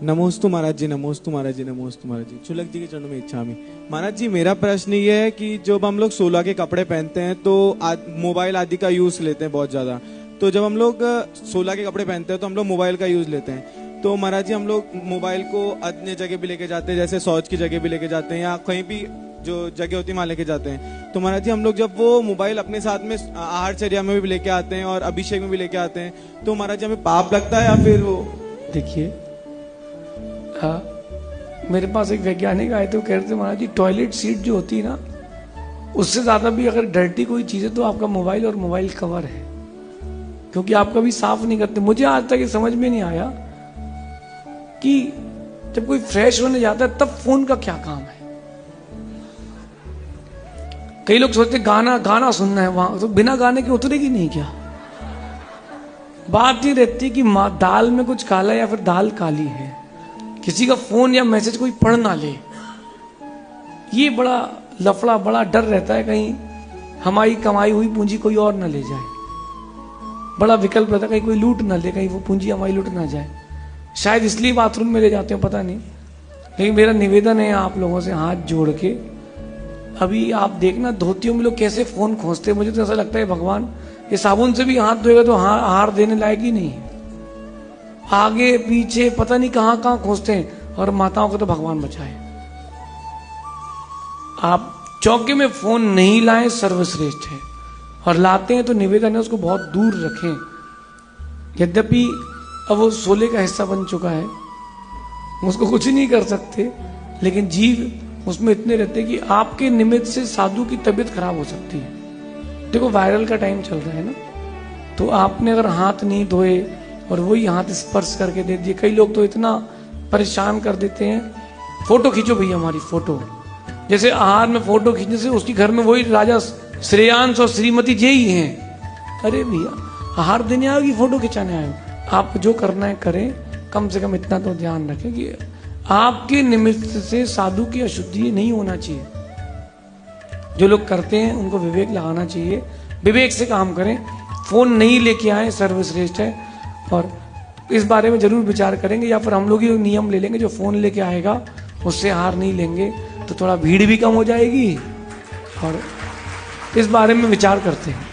नमोस्तु महाराज जी, नमोस्तु महाराज जी, नमोस्तु महाराज जी। चुलक जी के चरणों में इच्छा में महाराज जी, मेरा प्रश्न ये है कि जब हम लोग 16 के कपड़े पहनते हैं तो मोबाइल आदि का यूज लेते हैं बहुत ज्यादा। तो जब हम लोग 16 के कपड़े पहनते हैं तो हम लोग मोबाइल का यूज लेते हैं। तो महाराज जी, हम लोग मोबाइल को अन्य जगह भी लेके जाते हैं, जैसे शौच की जगह भी लेके जाते हैं या कहीं भी जो जगह होती है वहां लेके जाते हैं। तो महाराज जी, हम लोग जब वो मोबाइल अपने साथ में आहारचर्या में भी लेके आते हैं और अभिषेक में भी लेके आते हैं, तो महाराज जी हमें पाप लगता है या फिर वो? देखिए, मेरे पास एक वैज्ञानिक आए थे, वो कह रहे थे महाराज जी टॉयलेट सीट जो होती है ना, उससे ज्यादा भी अगर डर्टी कोई चीज है तो आपका मोबाइल और मोबाइल कवर है, क्योंकि आप कभी साफ नहीं करते। मुझे आज तक ये समझ में नहीं आया कि जब कोई फ्रेश होने जाता है तब फोन का क्या काम है। कई लोग सोचते गाना गाना सुनना है वहां, तो बिना गाने के उतरेगी नहीं क्या? बात ये रहती कि दाल में कुछ काला या फिर दाल काली है, किसी का फोन या मैसेज कोई पढ़ ना ले, ये बड़ा लफड़ा, बड़ा डर रहता है कहीं हमारी कमाई हुई पूंजी कोई और ना ले जाए। बड़ा विकल्प रहता है कहीं कोई लूट ना ले, कहीं वो पूंजी हमारी लूट ना जाए। शायद इसलिए बाथरूम में ले जाते हो, पता नहीं। लेकिन मेरा निवेदन है आप लोगों से हाथ जोड़ के, अभी आप देखना धोतियों में लोग कैसे फोन खोजते हैं। मुझे तो ऐसा लगता है भगवान ये साबुन से भी हाथ धोएगा तो हार देने लायक ही नहीं है। आगे पीछे पता नहीं कहां कहां खोजते हैं, और माताओं को तो भगवान बचाए। आप चौके में फोन नहीं लाएं, सर्वश्रेष्ठ है, और लाते हैं तो निवेदन है उसको बहुत दूर रखें। यद्यपि अब वो सोले का हिस्सा बन चुका है, उसको कुछ नहीं कर सकते, लेकिन जीव उसमें इतने रहते कि आपके निमित्त से साधु की तबीयत खराब हो सकती है। देखो वायरल का टाइम चल रहा है ना, तो आपने अगर हाथ नहीं धोए और वही हाथ स्पर्श करके दे दिए, कई लोग तो इतना परेशान कर देते हैं, फोटो खींचो भैया हमारी फोटो, जैसे आहार में फोटो खींचने से उसकी घर में वही राजा श्रेयांश और श्रीमती जय ही हैं। अरे भैया आहार देने आओगी, फोटो खिंचाने आए? आप जो करना है करें, कम से कम इतना तो ध्यान रखें कि आपके निमित्त से साधु की अशुद्धि नहीं होना चाहिए। जो लोग करते हैं उनको विवेक लगाना चाहिए, विवेक से काम करें, फोन नहीं लेके आए, सर्वश्रेष्ठ है। और इस बारे में जरूर विचार करेंगे, या फिर हम लोग ही नियम ले लेंगे, जो फोन लेके आएगा उससे आहार नहीं लेंगे, तो थोड़ा भीड़ भी कम हो जाएगी। और इस बारे में विचार करते हैं।